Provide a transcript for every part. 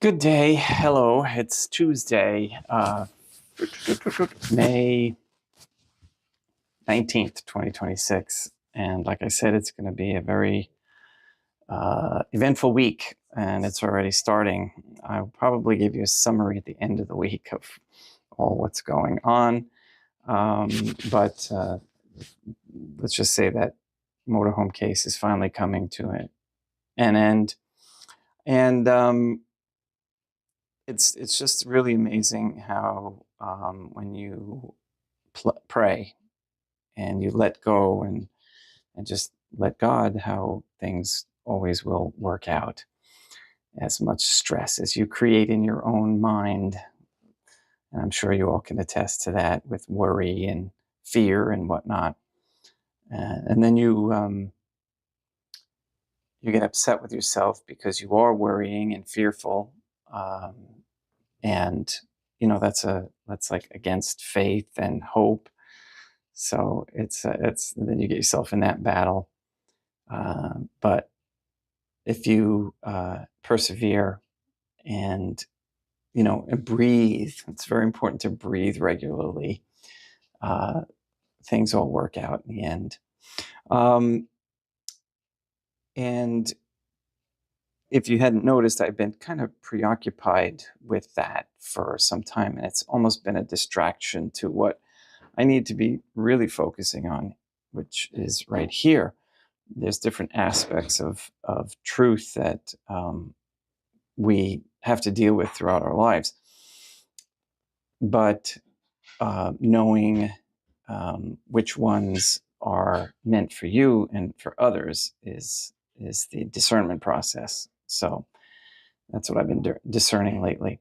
Good day. Hello. It's Tuesday, May 19th, 2026. And like I said, it's going to be a very eventful week, and it's already starting. I'll probably give you a summary at the end of the week of all what's going on. But let's just say that motorhome case is finally coming to an end. And it's just really amazing how when you pray and you let go and just let God, how things always will work out. As much stress as you create in your own mind, and I'm sure you all can attest to that, with worry and fear and whatnot, and then you get upset with yourself because you are worrying and fearful. And that's like against faith and hope. So it's then you get yourself in that battle. But if you persevere and and breathe, it's very important to breathe regularly. Things all work out in the end. And if you hadn't noticed, I've been kind of preoccupied with that for some time, and it's almost been a distraction to what I need to be really focusing on, which is right here. There's different aspects of truth that we have to deal with throughout our lives. But knowing which ones are meant for you and for others is the discernment process. So that's what I've been discerning lately.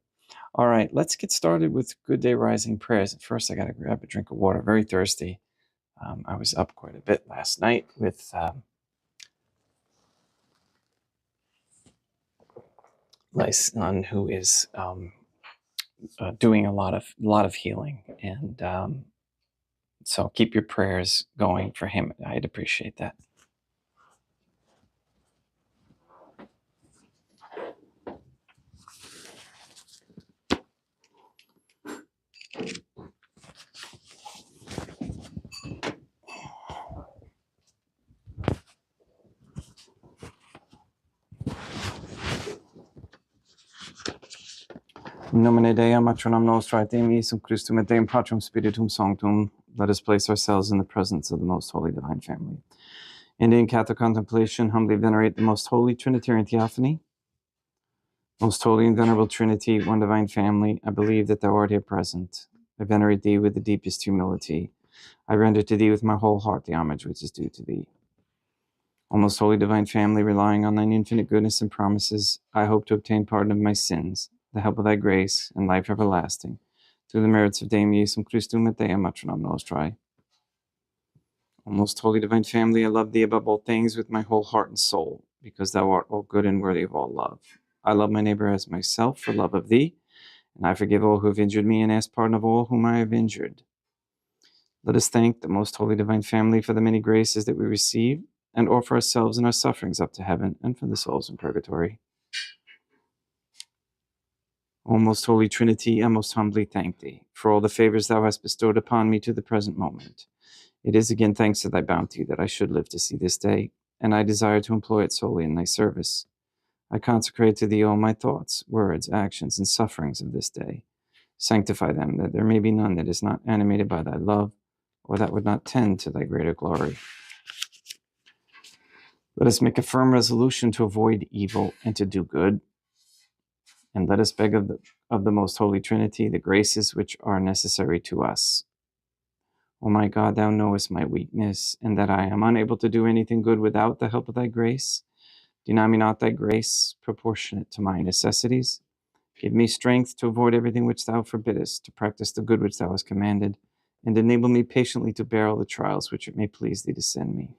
All right, let's get started with Good Day Rising prayers. First, I got to grab a drink of water. Very thirsty. I was up quite a bit last night with my son, who is doing a lot of healing, and so keep your prayers going for him. I'd appreciate that. In nomine Dei, matronam nostra, et Deum Iesum Christum, et Deum Patrum Spiritum Sanctum, let us place ourselves in the presence of the Most Holy Divine Family. Indian Catholic contemplation, humbly venerate the Most Holy Trinitarian Theophany. Most Holy and Venerable Trinity, one Divine Family, I believe that Thou art here present. I venerate Thee with the deepest humility. I render to Thee with my whole heart the homage which is due to Thee. O Most Holy Divine Family, relying on Thine infinite goodness and promises, I hope to obtain pardon of my sins, the help of Thy grace, and life everlasting, through the merits of Deum Iesum Christum et Deum matronam nostrae. O Most Holy Divine Family, I love Thee above all things with my whole heart and soul, because Thou art all good and worthy of all love. I love my neighbor as myself for love of Thee, and I forgive all who have injured me and ask pardon of all whom I have injured. Let us thank the Most Holy Divine Family for the many graces that we receive, and offer ourselves and our sufferings up to heaven and for the souls in purgatory. O Most Holy Trinity, I most humbly thank Thee for all the favors Thou hast bestowed upon me to the present moment. It is again thanks to Thy bounty that I should live to see this day, and I desire to employ it solely in Thy service. I consecrate to Thee all my thoughts, words, actions, and sufferings of this day. Sanctify them, that there may be none that is not animated by Thy love, or that would not tend to Thy greater glory. Let us make a firm resolution to avoid evil and to do good. And let us beg of the Most Holy Trinity the graces which are necessary to us. O my God, Thou knowest my weakness, and that I am unable to do anything good without the help of Thy grace. Deny me not Thy grace proportionate to my necessities. Give me strength to avoid everything which Thou forbiddest, to practice the good which Thou hast commanded, and enable me patiently to bear all the trials which it may please Thee to send me.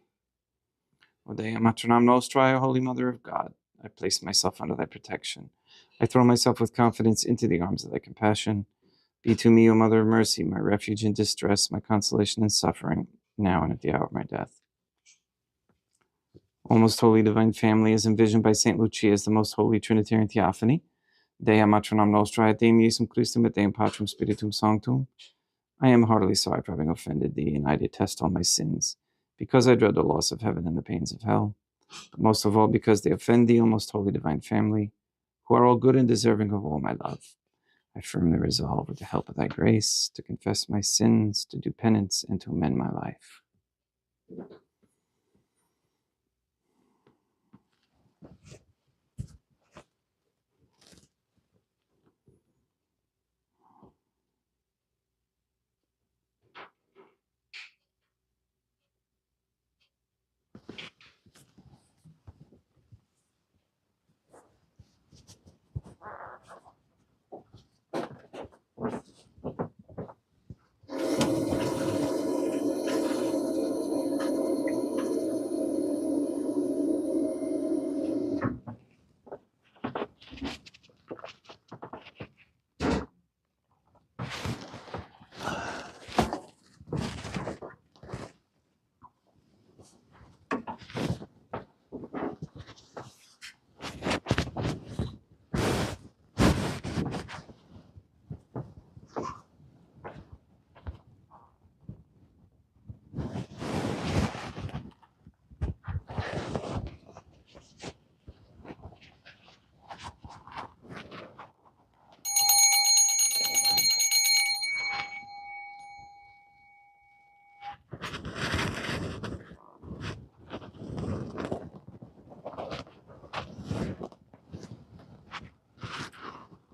O Dea matronam nostrae, O Holy Mother of God, I place myself under Thy protection. I throw myself with confidence into the arms of Thy compassion. Be to me, O Mother of Mercy, my refuge in distress, my consolation in suffering, now and at the hour of my death. O Most Holy Divine Family, as envisioned by St. Lucia as the Most Holy Trinitarian Theophany, Dea matronam nostrae, et Deum Iesum Christum, et Deum Patrum Spiritum Sanctum. I am heartily sorry for having offended thee, and I detest all my sins, because I dread the loss of heaven and the pains of hell, but most of all because they offend thee, O most holy divine family, who are all good and deserving of all my love. I firmly resolve, with the help of thy grace, to confess my sins, to do penance, and to amend my life.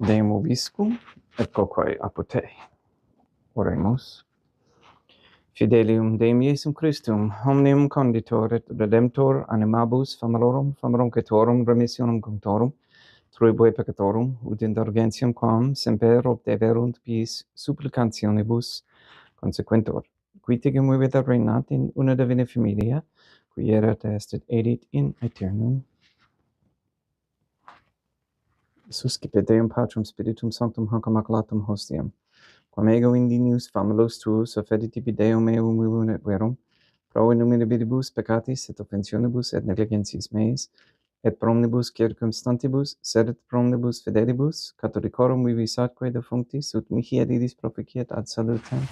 Deum Obiscum, et quoque apud te. Oremus. Fidelium Deum Iesum Christum, omnium conditor et redemptor animabus famalorum, famorumcetorum, remissionum cunctorum, truibue peccatorum, ut indulgentiam quam semper obdeverunt pis supplicationibus consequentor. Qui tigam vivit reinat in una divina familia, qui erat est et edit in aeternum. Suscipe Deum Patrum Spiritum Sanctum hoc immaculatum hostiam, quam ego indinius famulus tuus offedit tibi Deum meum vivum et verum, pro innumerabilibus peccatis et offensionibus et negligencies meis, et pro omnibus circumstantibus, sed et pro omnibus fidelibus, catholicorum vivis atque defunctis, ut mihi et idis proficiat ad salutem.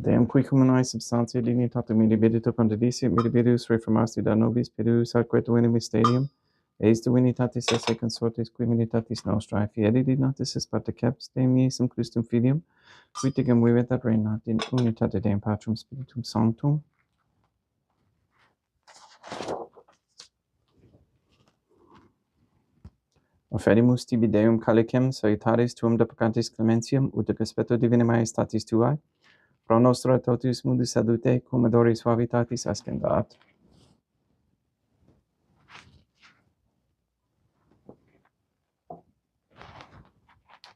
Deum qui communae substantiae dignitatem mirabilitur contedisi, mirabilius reformasti da nobis, pedius atque divinem mysterium, eis divinitatis esse consortis qui militatis nostrae, fieri dignatis es particips Deum Iesum Christum Filium, qui tigam vivit et reinat in unitate Deum Patrum Spiritum Sanctum. Offerimus tibi Deum calicem salutaris tuum deprecantis clementiam, ut ac aspetto divinae majestatis tuae, pro nostra totius mundus salute, cum odori suavitatis ascendat.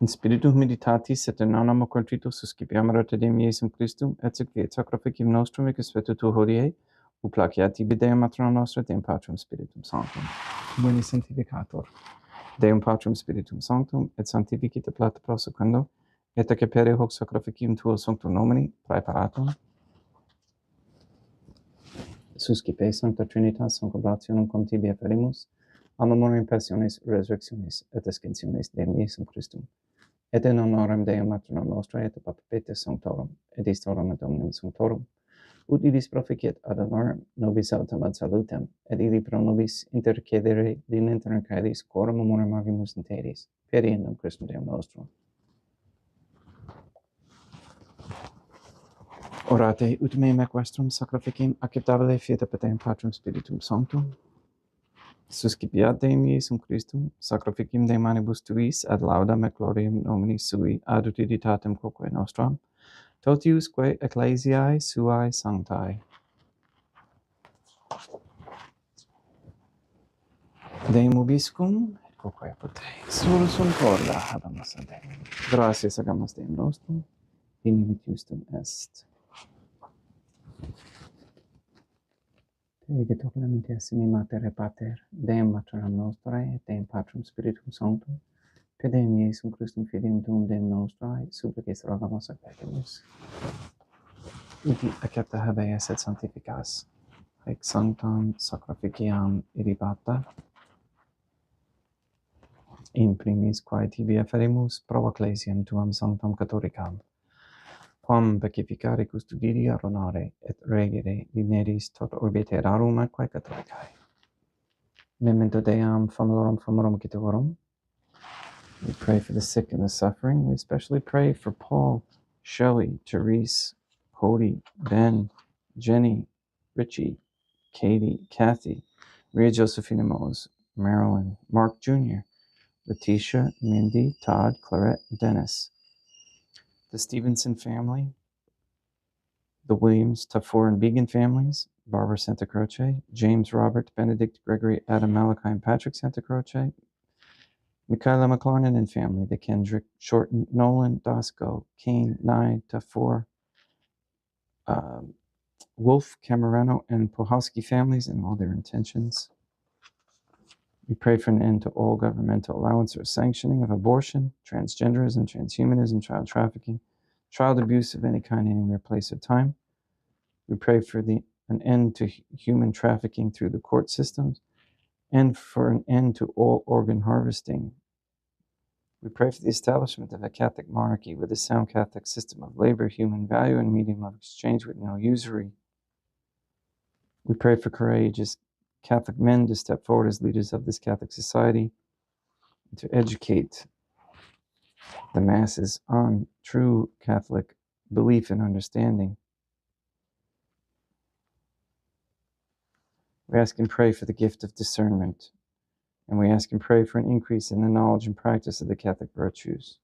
In spiritu meditatis et in animo contrito suscipiamur te Deum Iesum Christum, et sequiet sacrificium nostrum ec aspetto tu hodie, ut placeat tibi Deum matronam nostra, Deum Patrum Spiritum Sanctum. Veni sanctificator. Deum Patrum Spiritum Sanctum, et sanctificite plata prosequendo, et accepere hoc sacrificium tuo sanctum nomini, praeparatum. Suscipe Sancta Trinitas concoblationem cum tibi afferimus, a memoriam passionis, resurrectionis, et ascensionis Deum Iesum Christum, et in honorem Deum matronam nostrae, et Papapetis Sanctorum, et istorum et omnium Sanctorum, ut idis proficiat ad honorem nobis autem ad salutem, et ili pro nobis intercedere dininter caedis, coram memoriam agimus interis, per iendam Christum Deum nostrum. Orate ut meum equestrum sacrificim acceptabile fiat per Deum Patrum Spiritum Sanctum. Suscipiat Deum Iesum Christum, sacrificim de manibus tuis, ad laudam et gloriam nomini sui, ad utilitatem quoque nostram, totiusque ecclesiae suae sanctae. Deum Obiscum, et quoque apud te. Sursum corda habemus ad Deum. Gratias agamus Deum nostrum, inimit justum est. Ege to clemente assimi mater et pater, Deum matronam nostrae, et Deum Patrum Spiritum Sanctum, per Deum Iesum Christum Filium tuum Deum nostrae, supplices rogamus ad petimus. Uti accepta habeas et sanctificas, haec sanctam sacrificiam irripata, in primis quae tibi aferimus pro ecclesiam tuam sanctam catholicam, quam pacificare custodire aronare et regere dineris tot orbe terrarum atque catholicae. Memento Deam famorum citorum. We pray for the sick and the suffering. We especially pray for Paul, Shelley, Therese, Cody, Ben, Jenny, Richie, Katie, Kathy, Maria Josephina Mose, Marilyn, Mark Jr., Letitia, Mindy, Todd, Clarette, Dennis, the Stevenson family, the Williams, Tafour, and Began families, Barbara Santa Croce, James, Robert, Benedict, Gregory, Adam, Malachi, and Patrick Santa Croce, Michaela McLarnon and family, the Kendrick, Shorten, Nolan, Dosco, Kane, Nye, Tafour, Wolf, Camerano, and Pohowski families and all their intentions. We pray for an end to all governmental allowance or sanctioning of abortion, transgenderism, transhumanism, child trafficking, child abuse of any kind, anywhere, place, or time. We pray for an end to human trafficking through the court systems and for an end to all organ harvesting. We pray for the establishment of a Catholic monarchy with a sound Catholic system of labor, human value, and medium of exchange with no usury. We pray for courageous Catholic men to step forward as leaders of this Catholic society, and to educate the masses on true Catholic belief and understanding. We ask and pray for the gift of discernment, and we ask and pray for an increase in the knowledge and practice of the Catholic virtues.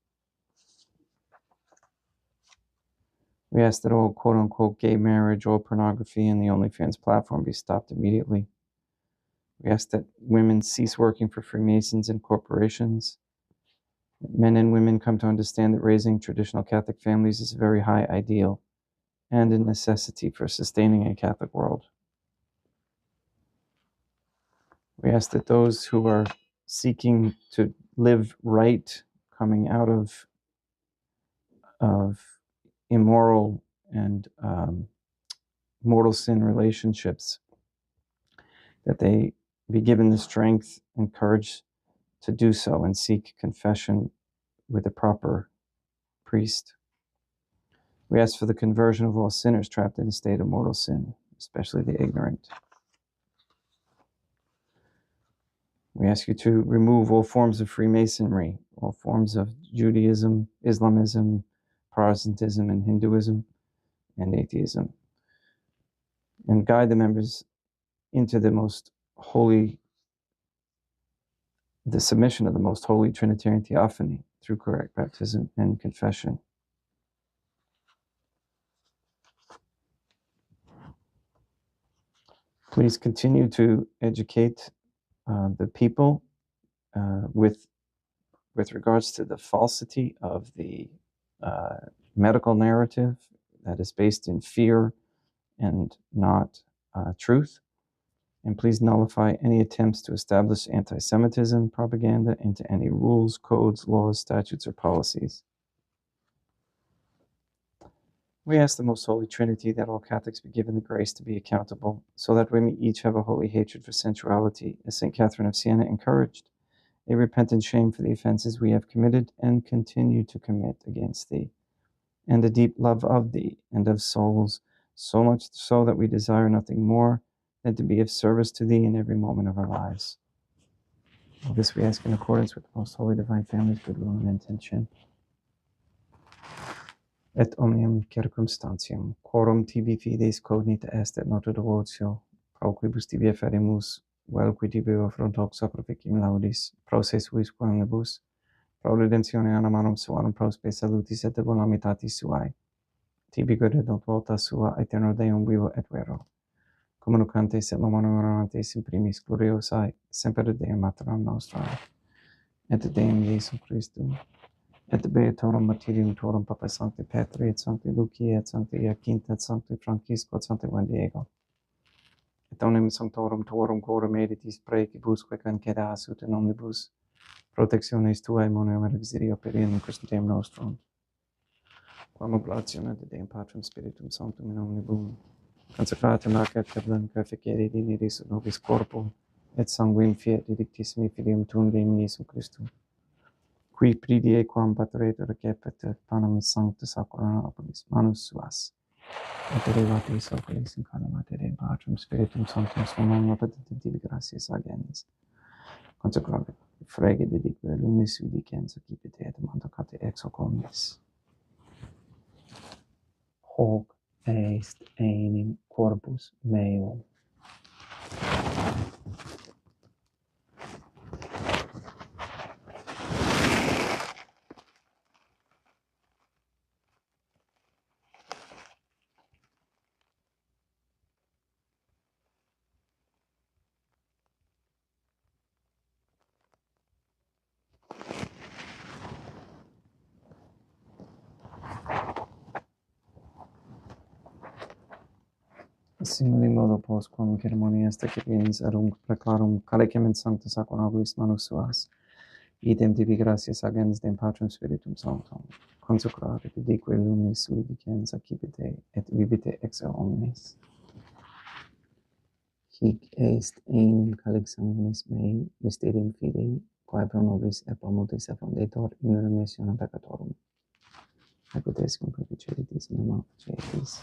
We ask that all quote-unquote gay marriage, all pornography, and the OnlyFans platform be stopped immediately. We ask that women cease working for Freemasons and corporations. That men and women come to understand that raising traditional Catholic families is a very high ideal and a necessity for sustaining a Catholic world. We ask that those who are seeking to live right, coming out of immoral and mortal sin relationships, that they be given the strength and courage to do so and seek confession with a proper priest. We ask for the conversion of all sinners trapped in a state of mortal sin, especially the ignorant. We ask you to remove all forms of Freemasonry, all forms of Judaism, Islamism, Protestantism, and Hinduism, and atheism, and guide the members into the submission of the most holy Trinitarian Theophany through correct baptism and confession. Please continue to educate the people with regards to the falsity of the medical narrative that is based in fear and not truth. And please nullify any attempts to establish anti-Semitism propaganda into any rules, codes, laws, statutes, or policies. We ask the Most Holy Trinity that all Catholics be given the grace to be accountable, so that we may each have a holy hatred for sensuality, as St. Catherine of Siena encouraged, a repentant shame for the offenses we have committed and continue to commit against thee, and a deep love of thee and of souls, so much so that we desire nothing more than to be of service to thee in every moment of our lives. All this we ask in accordance with the Most Holy Divine Family's goodwill and intention. Et omnium circumstantium, quorum tibi fides cognita est et nota devotio, pro quibus tibi eferimus, vel qui tibi affront hoc sacrificium laudis, pro se suis quamibus, pro redemptione animarum suarum, pro spe salutis et bonamitatis suae, tibi good et volta sua, aeterno Deum vivo et vero, communicantes et momentum orantes in primis gloriosae, semper Deum Mater nostram, et Deum Iesum Christum, et beatorum martyrium tuorum Papa Sancti Petri, et Sancti Lucia, et Sancti Jacinta, et Sancti Francisco, et Sancti Juan Diego, et omnium sanctorum tuorum quorum editis praecibusque cancedas ut in omnibus protectionis tuae moneo et auxilio per in Christum Deum nostrum. Quam oblatione de Deum Patrum Spiritum Sanctum in omnibus consecratum ac et blanca fecere diniris nobis corpo et sanguine fiat didictissimi filium tuum Deum Iesum Christum, qui pridie quam pateretur recepit panem sanctus aquaris manus suas, et derivatis oculis in calamate Deum Patrum Spiritum Sanctum sumum appetitum tibi gratias agens, consecrate frege dedique lumis vidicens accipite et mandacate ex hoc omnis. Hoc est enim corpus meo. Simili modo postquam ceremonias tecipiens erum preclarum calicem in sanctus aqua nobis manus suas, idem tibi gratias agens Deum Patrum Spiritum Sanctum, consecrare dedique lumis vidicens accipite et vivite ex omnis. Hic est enim calix sanguinis mei, mysterium fidei, quae pro nobis et pro multis effundetur in remissionem peccatorum. Hypothesicum propiceritis in amam facietis.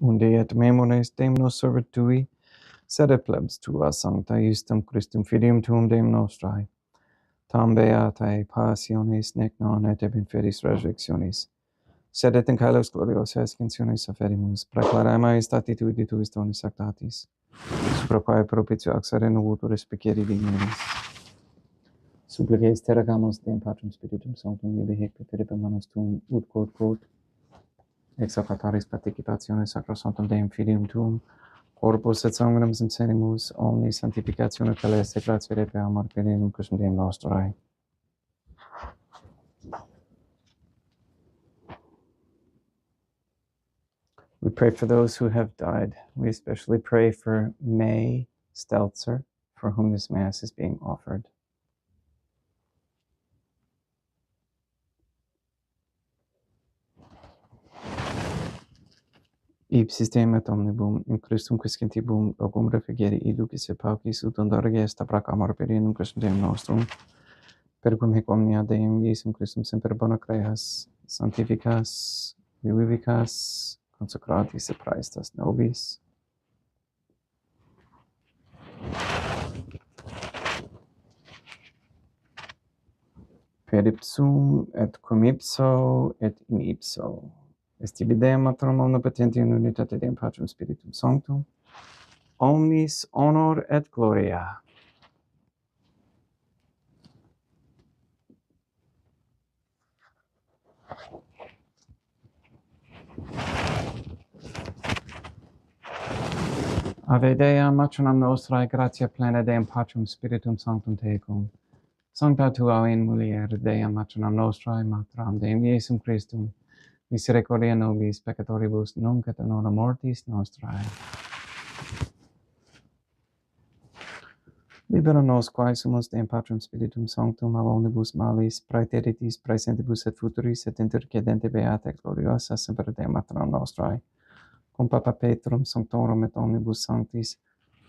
Unde et memores Deum nos servet tui, sed et plebs tua sancta justum Christum filium tuum Deum nostrae, tam beatae passionis nec non et ab inferis resurrectionis, sed et in caelos gloriosa ascensionis afferimus, preclarae majestatitudi tuis donis sactatis, supra quae propitio accere novutur respicere dignitas. Supplices teragamus Deum Patrum Spiritum Sanctum ibi hic preferibus manus tuum ut quod ex hoc altaris participationis sacrosanctum Deum Filium tuum, corpus et sanguinem sensenimus, omnis sanctificatione celeste gratia repe amor Filium Christum Deum nostrae. We pray for those who have died. We especially pray for May Stelzer, for whom this Mass is being offered. Ipsis Deum et omnibum, in Christum quiscentibum, locum refugere iducis et paucis, ut undorge est abrac amor Filium Christum Deum nostrum, per quum hic omnia Deum Iesum Christum semper bona creas, sanctificas, vivicas, consecratis et praestas nobis. Per ipsum et cum ipso et in ipso. Est tibi Deum Matrum omnipotenti in unitate Deum Patrum Spiritum Sanctum, omnis honor et gloria. Ave Dea, matronam nostrae, gratia plena Deum Patrum Spiritum Sanctum tecum. Sancta tua in mulier, Dea matronam nostrae, matram Deum Iesum Christum, misericordia nobis peccatoribus, nunc et in hora mortis nostrae. Libera nos quae sumus Deum Patrum Spiritum Sanctum ab omnibus malis, praeteritis, praesentibus et futuris, et intercedente beata et gloriosa semper Deum matronam nostrae. Cum Papa Petrum Sanctorum et omnibus sanctis,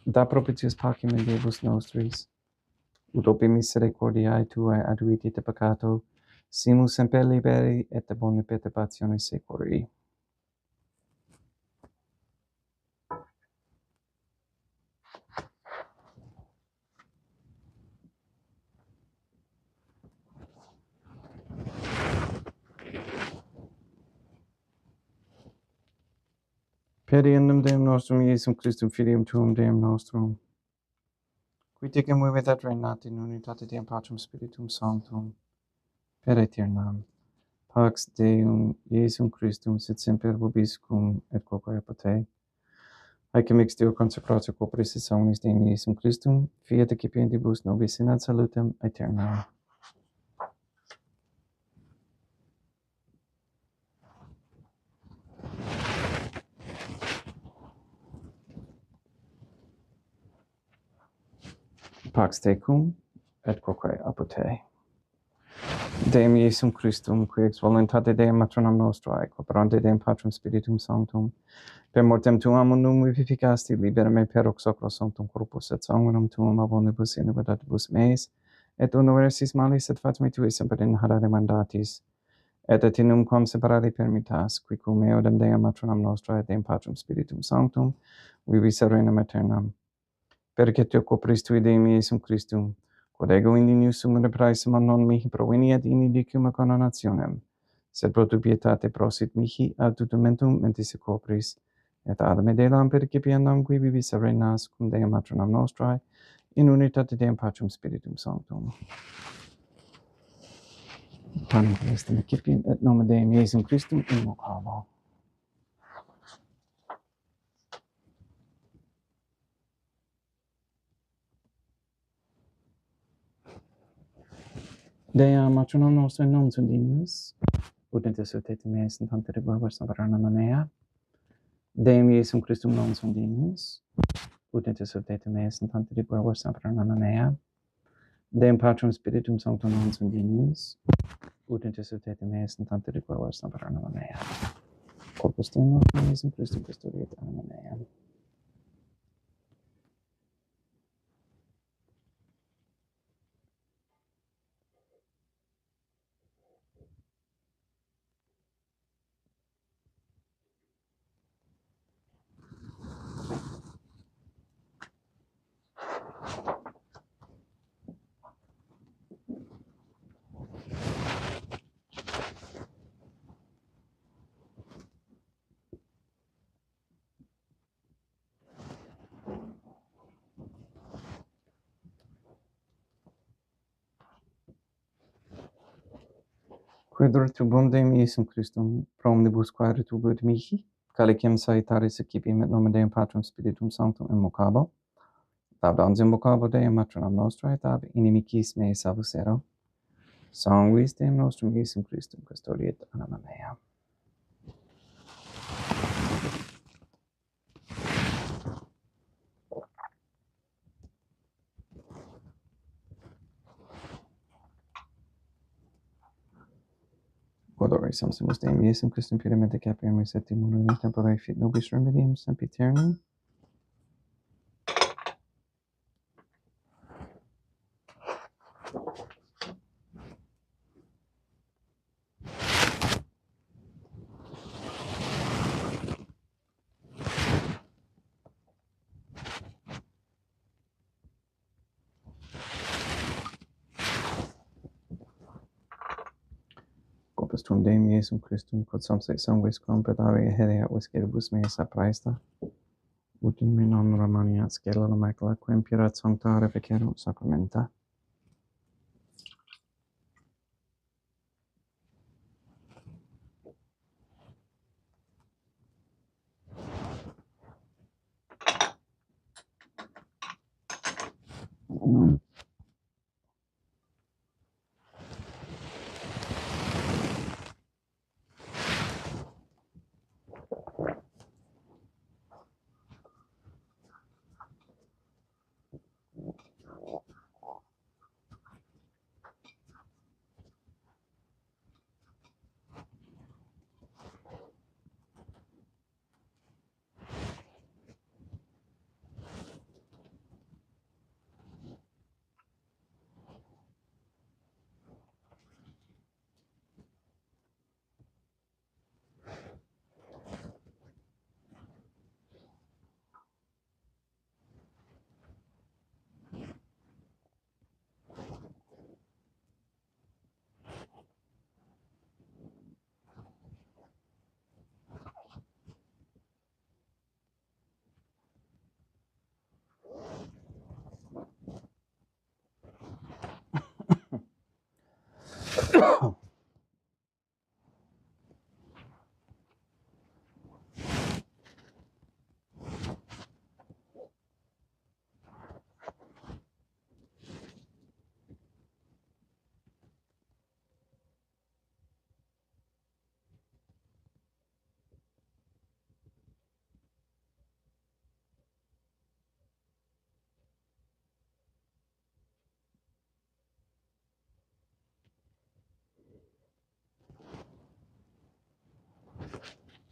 da propitius pacem in Deibus nostris, ut opi misericordiae Tuae aduiti te peccato, simus semper liberi et ab omni perturbatione securi. Per eundem Deum nostrum Iesum Christum Filium Tuum Deum nostrum, qui tecum vivit et reinat in unitate Deum Patrum Spiritum Sanctum, per aeternam. Pax Deum Iesum Christum sit semper vobiscum et quoque apotei. Haec mix Deo consecratio corporis et sanguis Deum Iesum Christum, fiat excipientibus nobis in ad salutem aeternam. Pax Tecum et quoque apotei. Deum Iesum Christum, qui ex voluntate Deum matronam nostrae, cooperante Deum Patrum Spiritum Sanctum, per mortem tuam unum vivificasti, libera me per hoc sacro sanctum corpus et sanguinum tuum abonibus in libertatibus meis, et universis malis et fatme tui semper in harare mandatis, et inum quam separare permittas, qui cum eodem Deum matronam nostrae et Deum Patrum Spiritum Sanctum, vivi serenum aeternam. Perque te copris tui Deum Iesum Christum, quod ego indinius sum repraesum non mihi proveni ad inidicum condonationem, sed pro tu pietate prosit mihi ad tutumentum mentis se copris, et ad me delam percipiendam qui vivi serenas cum Deum matronam nostrae, in unitate Deum Patrum Spiritum Sanctum. Panem Christum excipient et nomen Deum Iesum Christum invocabo. Dea matronam nostrae non sunt dignos, ut intercedete meis in tante reguabas soberana mea. Deum Iesum Christum non sunt dignos, ut intercedete meis in tante reguabas soberana mea. Deum Patrum Spiritum Sanctum non sunt dignos, ut intercedete meis in tante reguabas soberana mea. Corpus Deum Iesum Christum custodiet anima mea. Quidor tubum Deum Iesum Christum, pro omnibus quaere tubuit mihi, calicem saitaris excipiem et nomen Deum Patrum Spiritum Sanctum invocabo, laudans invocabo Deum matronam nostrae, et ab inimicis mei salvus ero, sanguis Deum nostrum Iesum Christum custodiet anima mea. Quodore samsimus Deum Iesum Christum puramente capiamus et immunum in tempore fit nobis remedium sempiternum. Corpus tuum Deum Iesum Christum, quod samse sanguis quam pedare hereat visceribus meis apraesta, ut in me non romaniat scela macula, quem purat sanctare fecerum sacramenta.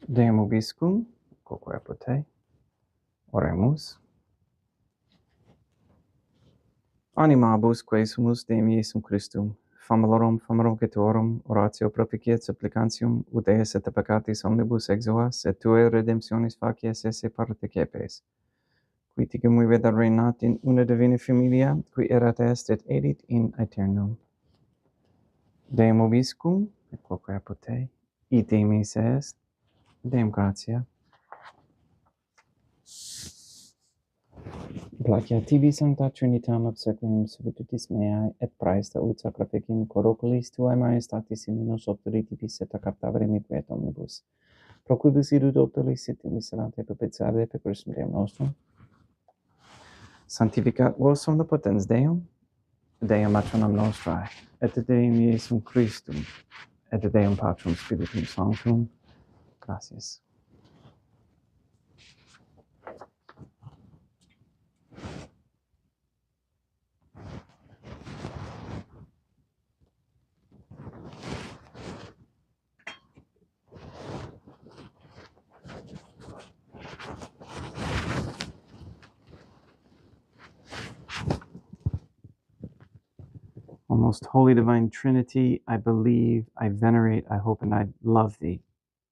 Deum Ubiscum, quoque apud te. Oremus. Animabusque sumus Deum Iesum Christum, famalorum getorum, oratio propiciat supplicantium, ut eis et peccatis omnibus exuas, et tuae redemptionis facies esse partecepes. Qui ticum vivit reinat in una divina familia, qui erat est et edit in aeternum. Deum Ubiscum, et quoque apud te. Ite mis est, Deum gratia. Placia tibi sancta Trinitam obsequium servitutis meae, et praesta ut sacrificium corroculis tuae majestatis in nos auctoritibus et captavere miquet omnibus. Pro quibus idut auctoris sit miserante perpetuare per Christum Deum nostrum. Sanctificat vos omnipotens Deum, Deum matronam nostrae, et Deum Iesum Christum, et Deum Patrum Spiritum Sanctum. Gracias. O most holy divine Trinity, I believe, I venerate, I hope, and I love thee.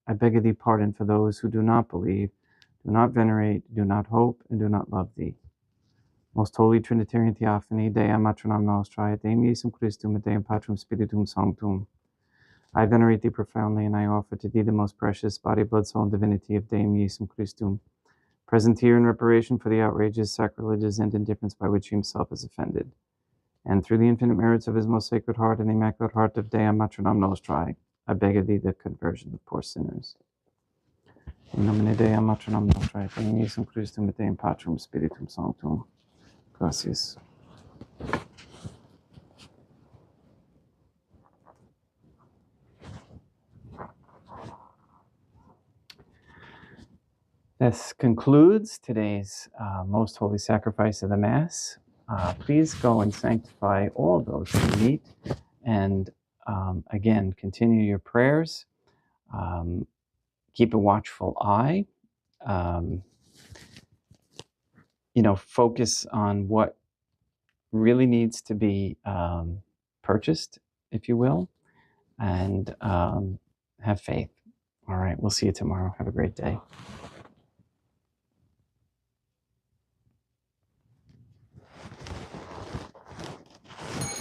I beg of thee pardon for those who do not believe, do not venerate, do not hope, and do not love thee. Most holy Trinitarian Theophany, Dei matronam nostrae, et Deum Iesum Christum, et Deum Patrum Spiritum Sanctum. I venerate thee profoundly, and I offer to thee the most precious body, blood, soul, and divinity of Deum Iesum Christum, present here in reparation for the outrages, sacrileges, and indifference by which he himself is offended. And through the infinite merits of his most sacred heart and the immaculate heart of Dei matronam nostrae, I beg of thee the conversion of poor sinners. In nomine Dei matronam nostrae, et Deum Iesum Christum, et Deum Patrum Spiritum Sanctum. Gracias. This concludes today's most holy sacrifice of the Mass. Please go and sanctify all those who meet, and again, continue your prayers. Keep a watchful eye. Focus on what really needs to be purchased, if you will, and have faith. All right, we'll see you tomorrow. Have a great day.